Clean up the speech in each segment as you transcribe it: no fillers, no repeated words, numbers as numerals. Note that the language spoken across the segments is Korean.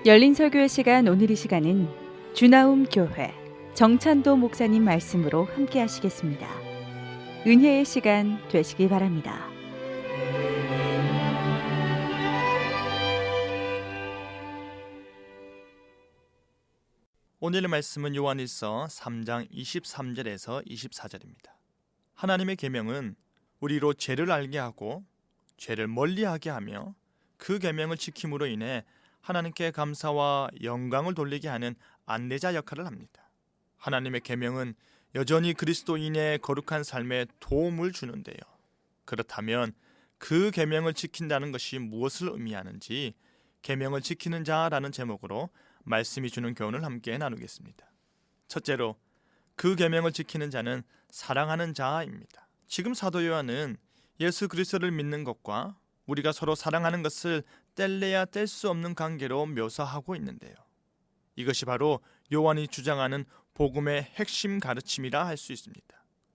열린 설교의 시간, 오늘 이 시간은 주나움 교회 정찬도 목사님 말씀으로 함께 하시겠습니다. 은혜의 시간 되시기 바랍니다. 오늘의 말씀은 요한일서 3장 23절에서 24절입니다. 하나님의 계명은 우리로 죄를 알게 하고 죄를 멀리하게 하며 그 계명을 지킴으로 인해 하나님께 감사와 영광을 돌리게 하는 안내자 역할을 합니다. 하나님의 계명은 여전히 그리스도인의 거룩한 삶에 도움을 주는데요. 그렇다면 그 계명을 지킨다는 것이 무엇을 의미하는지 계명을 지키는 자라는 제목으로 말씀이 주는 교훈을 함께 나누겠습니다. 첫째로, 그 계명을 지키는 자는 사랑하는 자입니다. 지금 사도 요한은 예수 그리스도를 믿는 것과 우리가 서로 사랑하는 것을 뗄래야 뗄 수 없는 관계로 묘사하고 있는데요. 이것이 바로 요한이 주장하는 복음의 핵심 가르침이라 할 수 있습니다.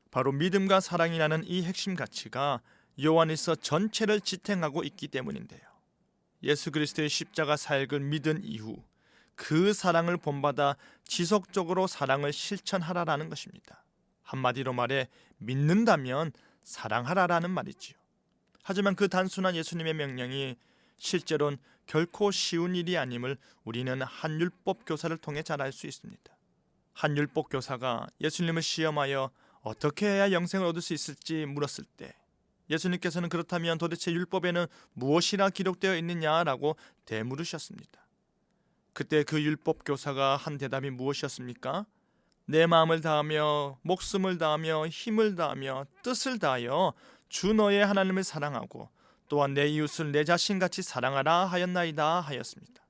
바로 믿음과 사랑이라는 이 핵심 가치가 요한일서 전체를 지탱하고 있기 때문인데요. 예수 그리스도의 십자가 사역을 믿은 이후 그 사랑을 본받아 지속적으로 사랑을 실천하라라는 것입니다. 한마디로 말해 믿는다면 사랑하라라는 말이지요. 하지만 그 단순한 예수님의 명령이 실제로는 결코 쉬운 일이 아님을 우리는 한율법 교사를 통해 잘 알 수 있습니다. 한율법 교사가 예수님을 시험하여 어떻게 해야 영생을 얻을 수 있을지 물었을 때 예수님께서는 그렇다면 도대체 율법에는 무엇이라 기록되어 있느냐라고 되물으셨습니다. 그때 그 율법 교사가 한 대답이 무엇이었습니까? 내 마음을 다하며 목숨을 다하며 힘을 다하며 뜻을 다하여 주 너의 하나님을 사랑하고 또한 내 이웃을 내 자신같이 사랑하라 하였나이다 하였습니다.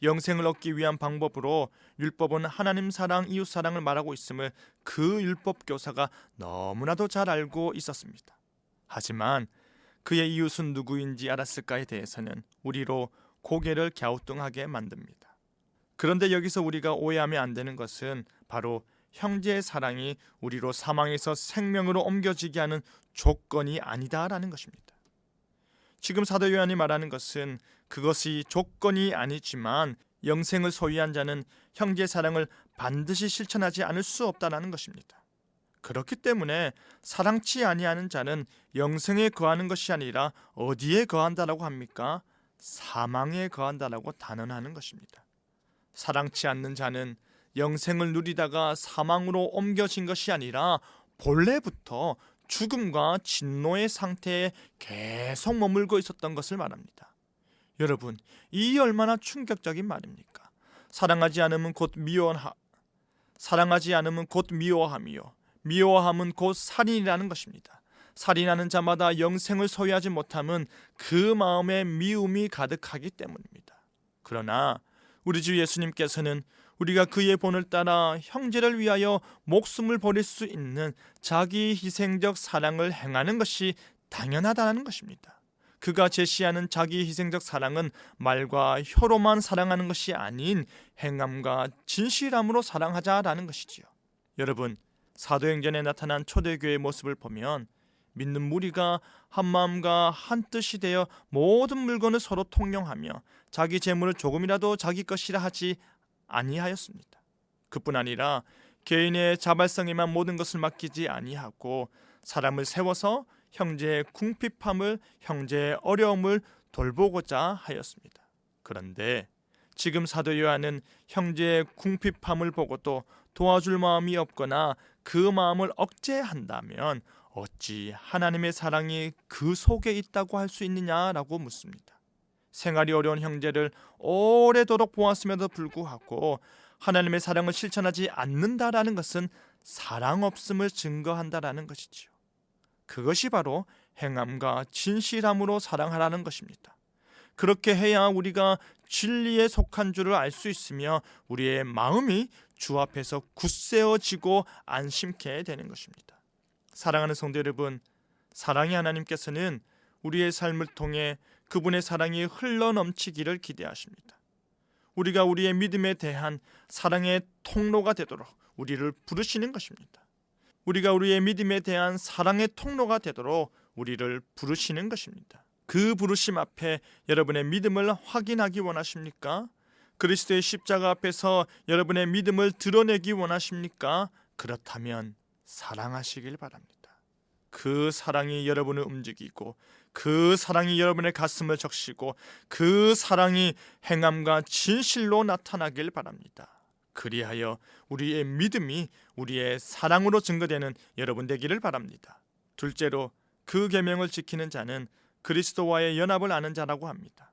영생을 얻기 위한 방법으로 율법은 하나님 사랑, 이웃 사랑을 말하고 있음을 그 율법 교사가 너무나도 잘 알고 있었습니다. 하지만 그의 이웃은 누구인지 알았을까에 대해서는 우리로 고개를 갸우뚱하게 만듭니다. 그런데 여기서 우리가 오해하면 안 되는 것은 바로 형제의 사랑이 우리로 사망에서 생명으로 옮겨지게 하는 조건이 아니다라는 것입니다. 지금 사도 요한이 말하는 것은 그것이 조건이 아니지만 영생을 소유한 자는 형제의 사랑을 반드시 실천하지 않을 수 없다라는 것입니다. 그렇기 때문에 사랑치 아니하는 자는 영생에 거하는 것이 아니라 어디에 거한다라고 합니까? 사망에 거한다라고 단언하는 것입니다. 사랑치 않는 자는 영생을 누리다가 사망으로 옮겨진 것이 아니라 본래부터 죽음과 진노의 상태에 계속 머물고 있었던 것을 말합니다. 여러분, 이 얼마나 충격적인 말입니까? 사랑하지 않으면 곧 미워함이요 미워함은 곧 살인이라는 것입니다. 살인하는 자마다 영생을 소유하지 못함은 그 마음에 미움이 가득하기 때문입니다. 그러나 우리 주 예수님께서는 우리가 그의 본을 따라 형제를 위하여 목숨을 버릴 수 있는 자기 희생적 사랑을 행하는 것이 당연하다는 것입니다. 그가 제시하는 자기 희생적 사랑은 말과 혀로만 사랑하는 것이 아닌 행함과 진실함으로 사랑하자라는 것이지요. 여러분, 사도행전에 나타난 초대교회의 모습을 보면 믿는 무리가 한 마음과 한 뜻이 되어 모든 물건을 서로 통용하며 자기 재물을 조금이라도 자기 것이라 하지 아니하였습니다. 그뿐 아니라 개인의 자발성에만 모든 것을 맡기지 아니하고 사람을 세워서 형제의 궁핍함을, 형제의 어려움을 돌보고자 하였습니다. 그런데 지금 사도 요한은 형제의 궁핍함을 보고도 도와줄 마음이 없거나 그 마음을 억제한다면 어찌 하나님의 사랑이 그 속에 있다고 할 수 있느냐라고 묻습니다. 생활이 어려운 형제를 오래도록 보았음에도 불구하고 하나님의 사랑을 실천하지 않는다라는 것은 사랑 없음을 증거한다라는 것이지요. 그것이 바로 행함과 진실함으로 사랑하라는 것입니다. 그렇게 해야 우리가 진리에 속한 줄을 알 수 있으며 우리의 마음이 주 앞에서 굳세어지고 안심케 되는 것입니다. 사랑하는 성도 여러분, 사랑의 하나님께서는 우리의 삶을 통해 그분의 사랑이 흘러넘치기를 기대하십니다. 우리가 우리의 믿음에 대한 사랑의 통로가 되도록 우리를 부르시는 것입니다. 우리가 우리의 믿음에 대한 사랑의 통로가 되도록 우리를 부르시는 것입니다. 그 부르심 앞에 여러분의 믿음을 확인하기 원하십니까? 그리스도의 십자가 앞에서 여러분의 믿음을 드러내기 원하십니까? 그렇다면 사랑하시길 바랍니다. 그 사랑이 여러분을 움직이고 그 사랑이 여러분의 가슴을 적시고 그 사랑이 행함과 진실로 나타나길 바랍니다. 그리하여 우리의 믿음이 우리의 사랑으로 증거되는 여러분 되기를 바랍니다. 둘째로, 그 계명을 지키는 자는 그리스도와의 연합을 아는 자라고 합니다.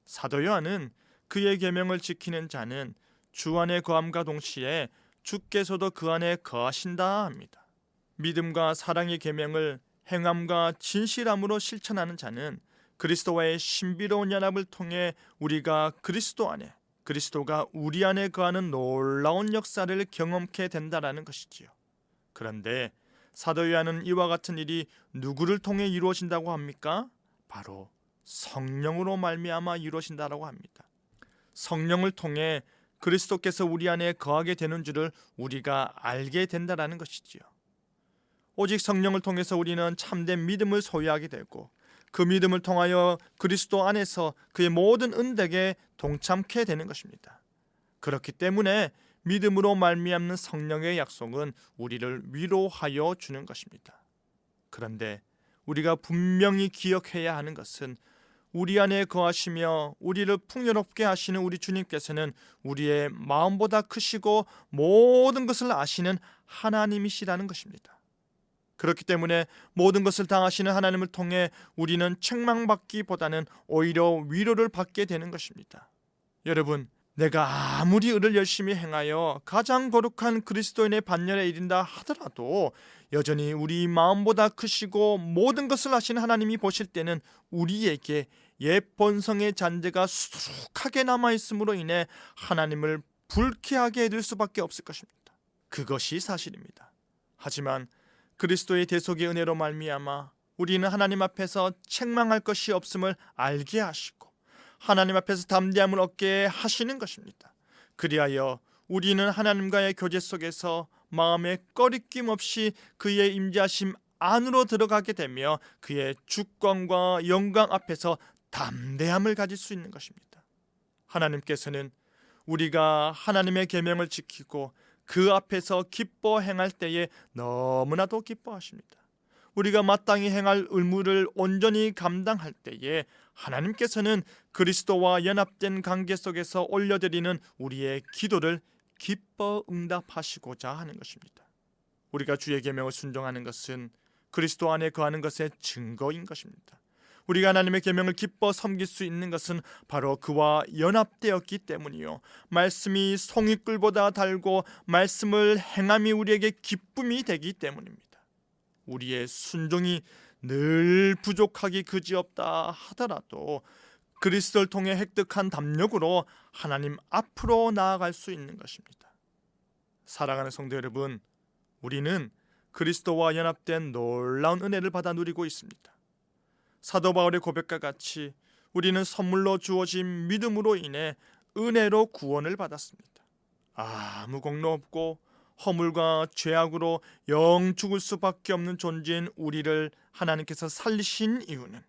사도 요한은 그의 계명을 지키는 자는 주 안에 거함과 동시에 주께서도 그 안에 거하신다 합니다. 믿음과 사랑의 계명을 행함과 진실함으로 실천하는 자는 그리스도와의 신비로운 연합을 통해 우리가 그리스도 안에, 그리스도가 우리 안에 거하는 놀라운 역사를 경험케 된다라는 것이지요. 그런데 사도 요한은 이와 같은 일이 누구를 통해 이루어진다고 합니까? 바로 성령으로 말미암아 이루어진다라고 합니다. 성령을 통해 그리스도께서 우리 안에 거하게 되는 줄을 우리가 알게 된다라는 것이지요. 오직 성령을 통해서 우리는 참된 믿음을 소유하게 되고 그 믿음을 통하여 그리스도 안에서 그의 모든 은덕에 동참케 되는 것입니다. 그렇기 때문에 믿음으로 말미암는 성령의 약속은 우리를 위로하여 주는 것입니다. 그런데 우리가 분명히 기억해야 하는 것은 우리 안에 거하시며 우리를 풍요롭게 하시는 우리 주님께서는 우리의 마음보다 크시고 모든 것을 아시는 하나님이시라는 것입니다. 그렇기 때문에 모든 것을 다 아시는 하나님을 통해 우리는 책망받기보다는 오히려 위로를 받게 되는 것입니다. 여러분, 내가 아무리 의를 열심히 행하여 가장 거룩한 그리스도인의 반열에 이른다 하더라도 여전히 우리 마음보다 크시고 모든 것을 아시는 하나님이 보실 때는 우리에게 옛 본성의 잔재가 수두룩하게 남아있음으로 인해 하나님을 불쾌하게 해둘 수밖에 없을 것입니다. 그것이 사실입니다. 하지만 그리스도의 대속의 은혜로 말미암아 우리는 하나님 앞에서 책망할 것이 없음을 알게 하시고 하나님 앞에서 담대함을 얻게 하시는 것입니다. 그리하여 우리는 하나님과의 교제 속에서 마음에 꺼리낌 없이 그의 임재하심 안으로 들어가게 되며 그의 주권과 영광 앞에서 담대함을 가질 수 있는 것입니다. 하나님께서는 우리가 하나님의 계명을 지키고 그 앞에서 기뻐 행할 때에 너무나도 기뻐하십니다. 우리가 마땅히 행할 의무를 온전히 감당할 때에 하나님께서는 그리스도와 연합된 관계 속에서 올려드리는 우리의 기도를 기뻐 응답하시고자 하는 것입니다. 우리가 주의 계명을 순종하는 것은 그리스도 안에 거하는 것의 증거인 것입니다. 우리가 하나님의 계명을 기뻐 섬길 수 있는 것은 바로 그와 연합되었기 때문이요, 말씀이 송이꿀보다 달고 말씀을 행함이 우리에게 기쁨이 되기 때문입니다. 우리의 순종이 늘 부족하기 그지없다 하더라도 그리스도를 통해 획득한 담력으로 하나님 앞으로 나아갈 수 있는 것입니다. 사랑하는 성도 여러분, 우리는 그리스도와 연합된 놀라운 은혜를 받아 누리고 있습니다. 사도 바울의 고백과 같이 우리는 선물로 주어진 믿음으로 인해 은혜로 구원을 받았습니다. 아무 공로 없고 허물과 죄악으로 영 죽을 수밖에 없는 존재인 우리를 하나님께서 살리신 이유는,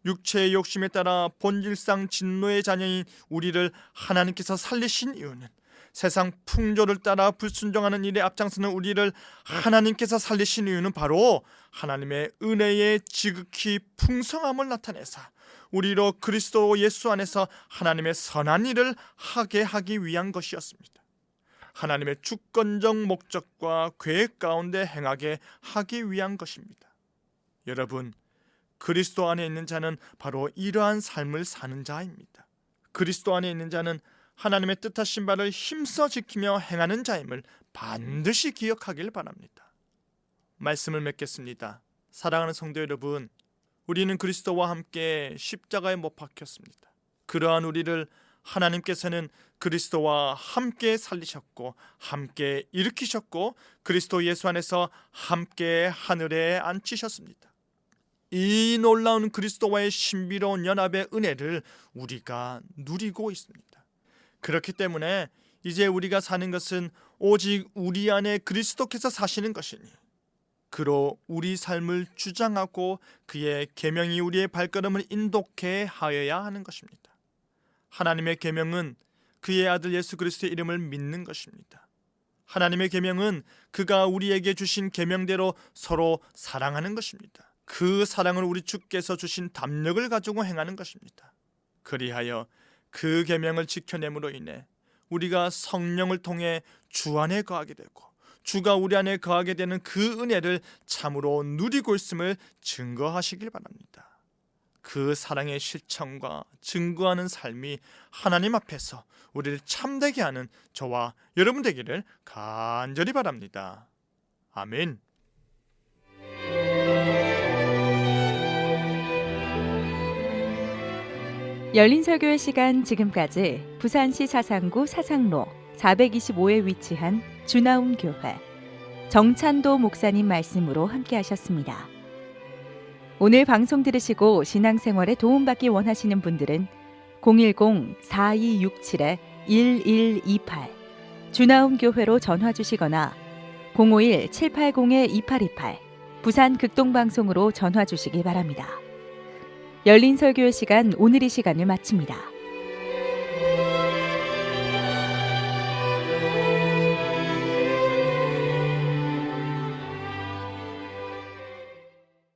육체의 욕심에 따라 본질상 진노의 자녀인 우리를 하나님께서 살리신 이유는, 세상 풍조를 따라 불순종하는 일에 앞장서는 우리를 하나님께서 살리신 이유는 바로 하나님의 은혜의 지극히 풍성함을 나타내사 우리로 그리스도 예수 안에서 하나님의 선한 일을 하게 하기 위한 것이었습니다. 하나님의 주권적 목적과 계획 가운데 행하게 하기 위한 것입니다. 여러분, 그리스도 안에 있는 자는 바로 이러한 삶을 사는 자입니다. 그리스도 안에 있는 자는 하나님의 뜻하신 바를 힘써 지키며 행하는 자임을 반드시 기억하길 바랍니다. 말씀을 맺겠습니다. 사랑하는 성도 여러분, 우리는 그리스도와 함께 십자가에 못 박혔습니다. 그러한 우리를 하나님께서는 그리스도와 함께 살리셨고 함께 일으키셨고 그리스도 예수 안에서 함께 하늘에 앉히셨습니다. 이 놀라운 그리스도와의 신비로운 연합의 은혜를 우리가 누리고 있습니다. 그렇기 때문에 이제 우리가 사는 것은 오직 우리 안에 그리스도께서 사시는 것이니 그로 우리 삶을 주장하고 그의 계명이 우리의 발걸음을 인도케 하여야 하는 것입니다. 하나님의 계명은 그의 아들 예수 그리스도의 이름을 믿는 것입니다. 하나님의 계명은 그가 우리에게 주신 계명대로 서로 사랑하는 것입니다. 그 사랑을 우리 주께서 주신 담력을 가지고 행하는 것입니다. 그리하여 그 계명을 지켜냄으로 인해 우리가 성령을 통해 주 안에 거하게 되고 주가 우리 안에 거하게 되는 그 은혜를 참으로 누리고 있음을 증거하시길 바랍니다. 그 사랑의 실천과 증거하는 삶이 하나님 앞에서 우리를 참되게 하는 저와 여러분 되기를 간절히 바랍니다. 아멘. 열린설교의 시간, 지금까지 부산시 사상구 사상로 425에 위치한 주나움 교회 정찬도 목사님 말씀으로 함께 하셨습니다. 오늘 방송 들으시고 신앙생활에 도움받기 원하시는 분들은 010-4267-1128 주나움 교회로 전화 주시거나 051-780-2828 부산 극동방송으로 전화 주시기 바랍니다. 열린 설교의 시간, 오늘 이 시간을 마칩니다.